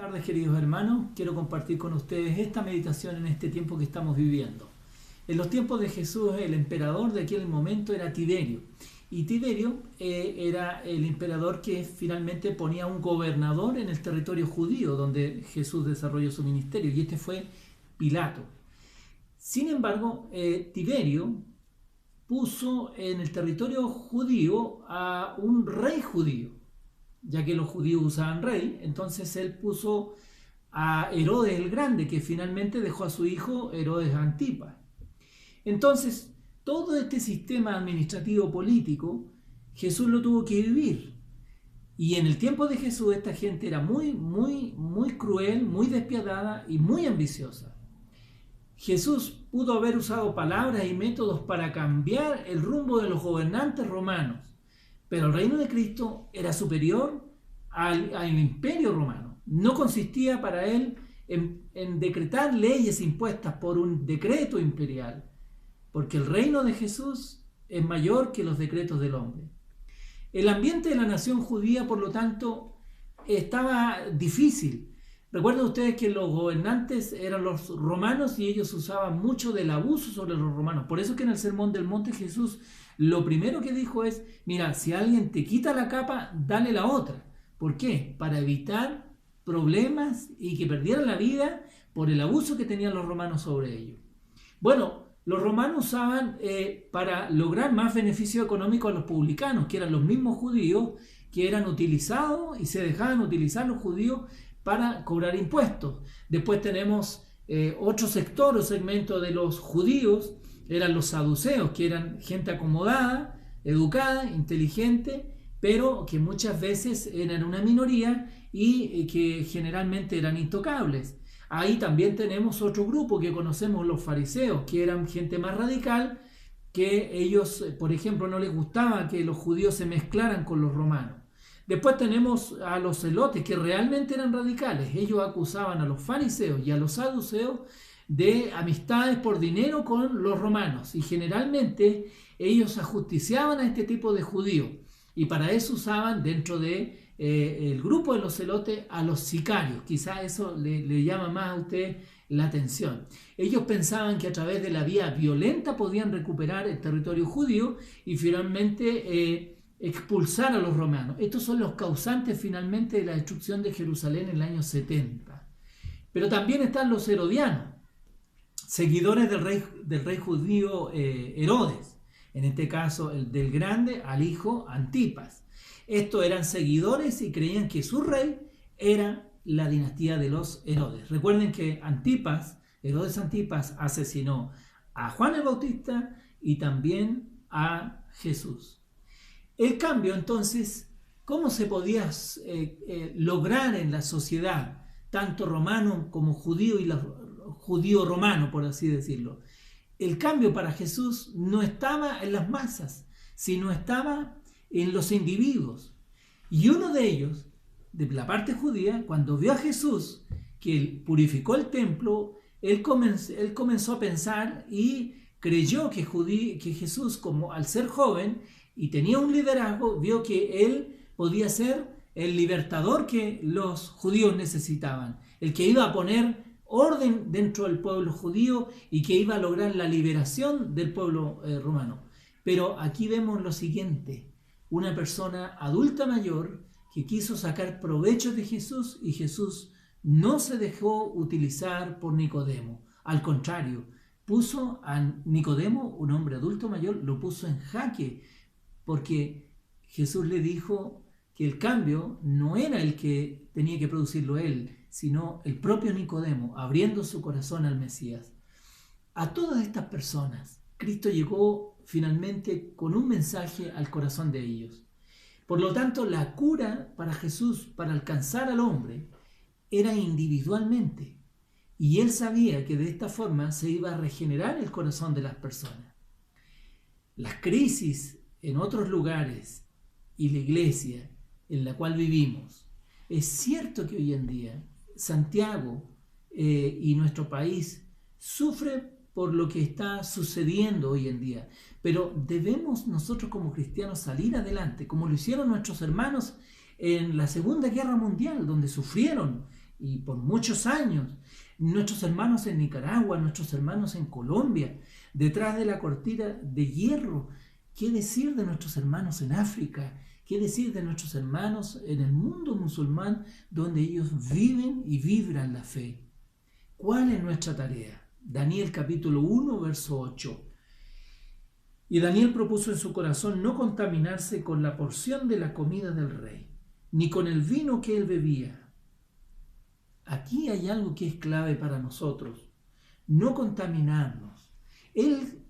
tardes, queridos hermanos. Quiero compartir con ustedes esta meditación en este tiempo que estamos viviendo. En los tiempos de Jesús, el emperador de aquel momento era Tiberio. Y Tiberio era el emperador que finalmente ponía un gobernador en el territorio judío donde Jesús desarrolló su ministerio. Y este fue Pilato. Sin embargo, Tiberio puso en el territorio judío a un rey judío, ya que los judíos usaban rey. Entonces él puso a Herodes el Grande, que finalmente dejó a su hijo Herodes Antipas. Entonces, todo este sistema administrativo político, Jesús lo tuvo que vivir. Y en el tiempo de Jesús, esta gente era muy cruel, muy despiadada y muy ambiciosa. Jesús pudo haber usado palabras y métodos para cambiar el rumbo de los gobernantes romanos, pero el reino de Cristo era superior al imperio romano. No consistía para él en decretar leyes impuestas por un decreto imperial, porque el reino de Jesús es mayor que los decretos del hombre. El ambiente de la nación judía, por lo tanto, estaba difícil. Recuerden ustedes que los gobernantes eran los romanos y ellos usaban mucho del abuso sobre los romanos. Por eso que en el Sermón del Monte Jesús lo primero que dijo es: mira, si alguien te quita la capa, dale la otra. ¿Por qué? Para evitar problemas y que perdieran la vida por el abuso que tenían los romanos sobre ellos. Bueno, los romanos usaban para lograr más beneficio económico a los publicanos, que eran los mismos judíos que eran utilizados y se dejaban utilizar los judíos para cobrar impuestos. Después tenemos otro sector o segmento de los judíos, eran los saduceos, que eran gente acomodada, educada, inteligente, pero que muchas veces eran una minoría y que generalmente eran intocables. Ahí también tenemos otro grupo que conocemos, los fariseos, que eran gente más radical, que ellos, por ejemplo, no les gustaba que los judíos se mezclaran con los romanos. Después tenemos a los celotes, que realmente eran radicales. Ellos acusaban a los fariseos y a los saduceos de amistades por dinero con los romanos. Y generalmente ellos ajusticiaban a este tipo de judíos. Y para eso usaban dentro de el grupo de los celotes a los sicarios. Quizá eso le llama más a usted la atención. Ellos pensaban que a través de la vía violenta podían recuperar el territorio judío y finalmente expulsar a los romanos. Estos son los causantes finalmente de la destrucción de Jerusalén en el año 70. Pero también están los herodianos, seguidores del rey judío Herodes, en este caso el del Grande al hijo Antipas. Estos eran seguidores y creían que su rey era la dinastía de los Herodes. Recuerden que Herodes Antipas asesinó a Juan el Bautista y también a Jesús. El cambio, entonces, ¿cómo se podía lograr en la sociedad, tanto romano como judío y judío-romano, por así decirlo? El cambio para Jesús no estaba en las masas, sino estaba en los individuos. Y uno de ellos, de la parte judía, cuando vio a Jesús, que él purificó el templo, él comenzó a pensar y creyó que Jesús, como al ser joven y tenía un liderazgo, vio que él podía ser el libertador que los judíos necesitaban, el que iba a poner orden dentro del pueblo judío y que iba a lograr la liberación del pueblo romano. Pero aquí vemos lo siguiente: una persona adulta mayor que quiso sacar provecho de Jesús, y Jesús no se dejó utilizar por Nicodemo. Al contrario, puso a Nicodemo, un hombre adulto mayor, lo puso en jaque, porque Jesús le dijo que el cambio no era el que tenía que producirlo él, sino el propio Nicodemo, abriendo su corazón al Mesías. A todas estas personas, Cristo llegó finalmente con un mensaje al corazón de ellos. Por lo tanto, la cura para Jesús, para alcanzar al hombre, era individualmente. Y él sabía que de esta forma se iba a regenerar el corazón de las personas. Las crisis en otros lugares y la iglesia en la cual vivimos, es cierto que hoy en día Santiago y nuestro país sufre por lo que está sucediendo hoy en día, pero debemos nosotros como cristianos salir adelante, como lo hicieron nuestros hermanos en la Segunda Guerra Mundial, donde sufrieron y por muchos años. Nuestros hermanos en Nicaragua, nuestros hermanos en Colombia, detrás de la cortina de hierro. ¿Qué decir de nuestros hermanos en África? ¿Qué decir de nuestros hermanos en el mundo musulmán, donde ellos viven y vibran la fe? ¿Cuál es nuestra tarea? Daniel capítulo 1, verso 8. Y Daniel propuso en su corazón no contaminarse con la porción de la comida del rey, ni con el vino que él bebía. Aquí hay algo que es clave para nosotros: no contaminarnos. Él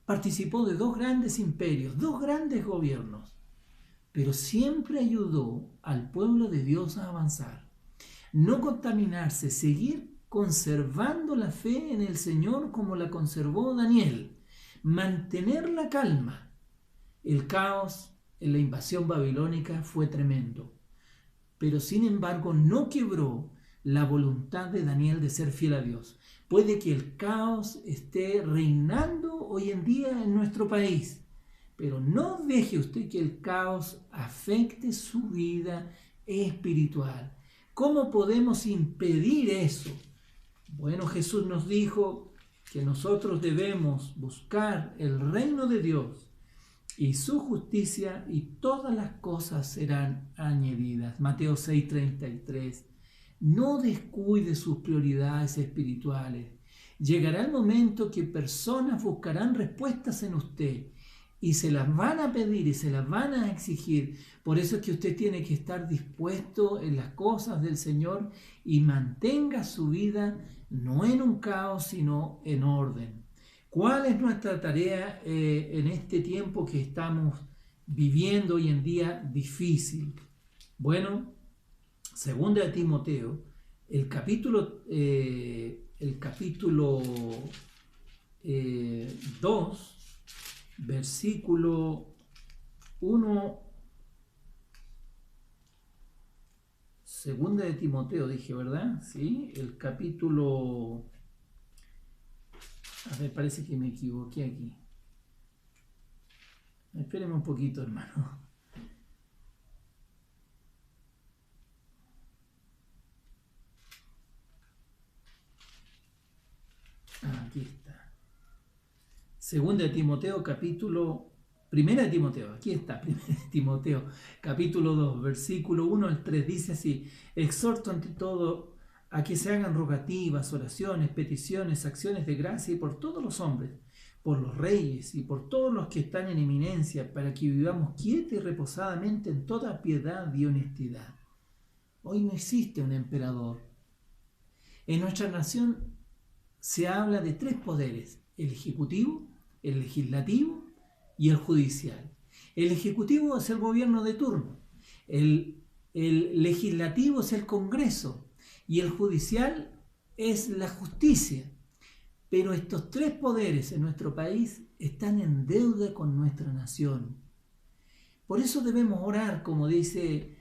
participó de dos grandes imperios, dos grandes gobiernos, pero siempre ayudó al pueblo de Dios a avanzar. No contaminarse, seguir conservando la fe en el Señor como la conservó Daniel, mantener la calma. El caos en la invasión babilónica fue tremendo, pero sin embargo no quebró la voluntad de Daniel de ser fiel a Dios. Puede que el caos esté reinando hoy en día en nuestro país, pero no deje usted que el caos afecte su vida espiritual. ¿Cómo podemos impedir eso? Bueno, Jesús nos dijo que nosotros debemos buscar el reino de Dios y su justicia, y todas las cosas serán añadidas. Mateo 6:33. No descuide sus prioridades espirituales. Llegará el momento que personas buscarán respuestas en usted y se las van a pedir y se las van a exigir. Por eso es que usted tiene que estar dispuesto en las cosas del Señor y mantenga su vida no en un caos, sino en orden. ¿Cuál es nuestra tarea en este tiempo que estamos viviendo hoy en día difícil? Bueno, segunda de Timoteo, el capítulo 2, versículo 1, segunda de Timoteo, dije, ¿verdad? Sí, el capítulo, a ver, parece que me equivoqué aquí. Espérenme un poquito, hermano. Aquí está. Segunda de Timoteo, Primera de Timoteo, aquí está, Primera de Timoteo, capítulo 2, versículo 1 al 3, dice así: exhorto ante todo a que se hagan rogativas, oraciones, peticiones, acciones de gracia y por todos los hombres, por los reyes y por todos los que están en eminencia, para que vivamos quieta y reposadamente en toda piedad y honestidad. Hoy no existe un emperador. En nuestra nación se habla de tres poderes: el ejecutivo, el legislativo y el judicial. El ejecutivo es el gobierno de turno, el legislativo es el Congreso y el judicial es la justicia. Pero estos tres poderes en nuestro país están en deuda con nuestra nación. Por eso debemos orar, como dice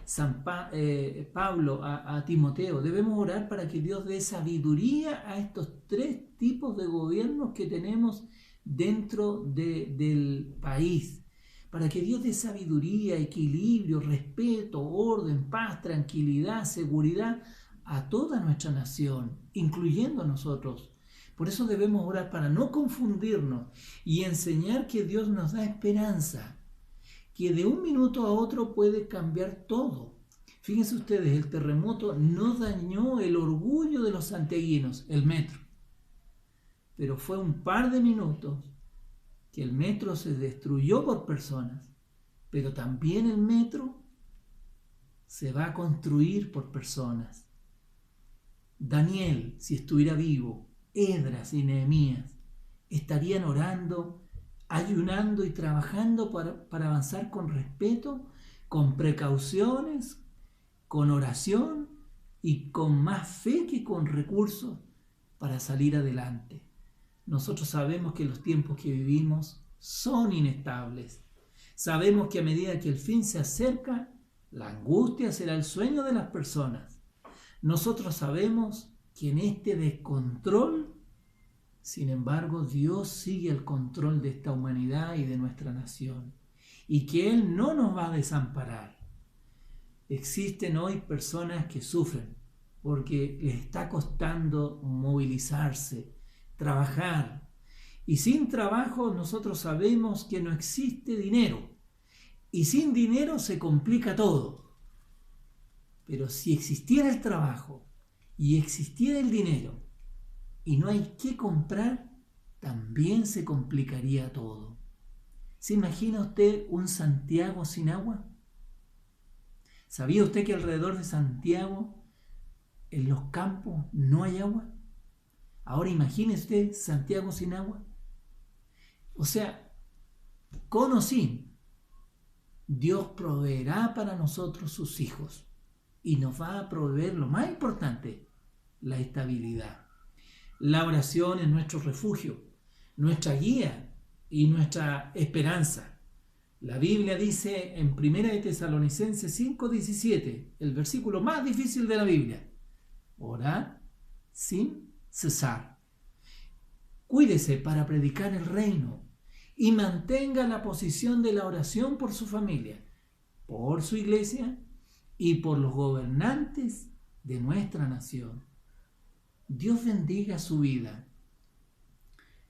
Pablo a Timoteo, debemos orar para que Dios dé sabiduría a estos tres tipos de gobiernos que tenemos dentro del país, para que Dios dé sabiduría, equilibrio, respeto, orden, paz, tranquilidad, seguridad a toda nuestra nación, incluyendo a nosotros. Por eso debemos orar para no confundirnos y enseñar que Dios nos da esperanza, que de un minuto a otro puede cambiar todo. Fíjense ustedes, el terremoto no dañó el orgullo de los santiaguinos, el metro. Pero fue un par de minutos que el metro se destruyó por personas, pero también el metro se va a construir por personas. Daniel, si estuviera vivo, Esdras y Nehemías estarían orando, ayunando y trabajando para avanzar con respeto, con precauciones, con oración y con más fe que con recursos para salir adelante. Nosotros sabemos que los tiempos que vivimos son inestables. Sabemos que a medida que el fin se acerca, la angustia será el sueño de las personas. Nosotros sabemos que en este descontrol, sin embargo, Dios sigue el control de esta humanidad y de nuestra nación, y que Él no nos va a desamparar. Existen hoy personas que sufren, porque les está costando movilizarse, trabajar. Y sin trabajo nosotros sabemos que no existe dinero. Y sin dinero se complica todo. Pero si existiera el trabajo y existiera el dinero y no hay qué comprar, también se complicaría todo. ¿Se imagina usted un Santiago sin agua? ¿Sabía usted que alrededor de Santiago, en los campos, no hay agua? Ahora imagine usted Santiago sin agua. O sea, con o sin, Dios proveerá para nosotros sus hijos y nos va a proveer lo más importante, la estabilidad. La oración es nuestro refugio, nuestra guía y nuestra esperanza. La Biblia dice en 1 de Tesalonicenses 5:17, el versículo más difícil de la Biblia: orad sin cesar. Cuídese para predicar el reino y mantenga la posición de la oración por su familia, por su iglesia y por los gobernantes de nuestra nación. Dios bendiga su vida.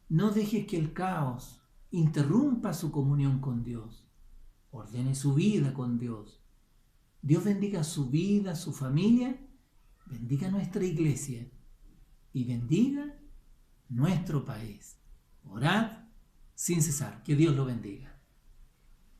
No deje que el caos interrumpa su comunión con Dios. Ordene su vida con Dios. Dios bendiga su vida, su familia, bendiga nuestra iglesia y bendiga nuestro país. Orad sin cesar. Que Dios lo bendiga.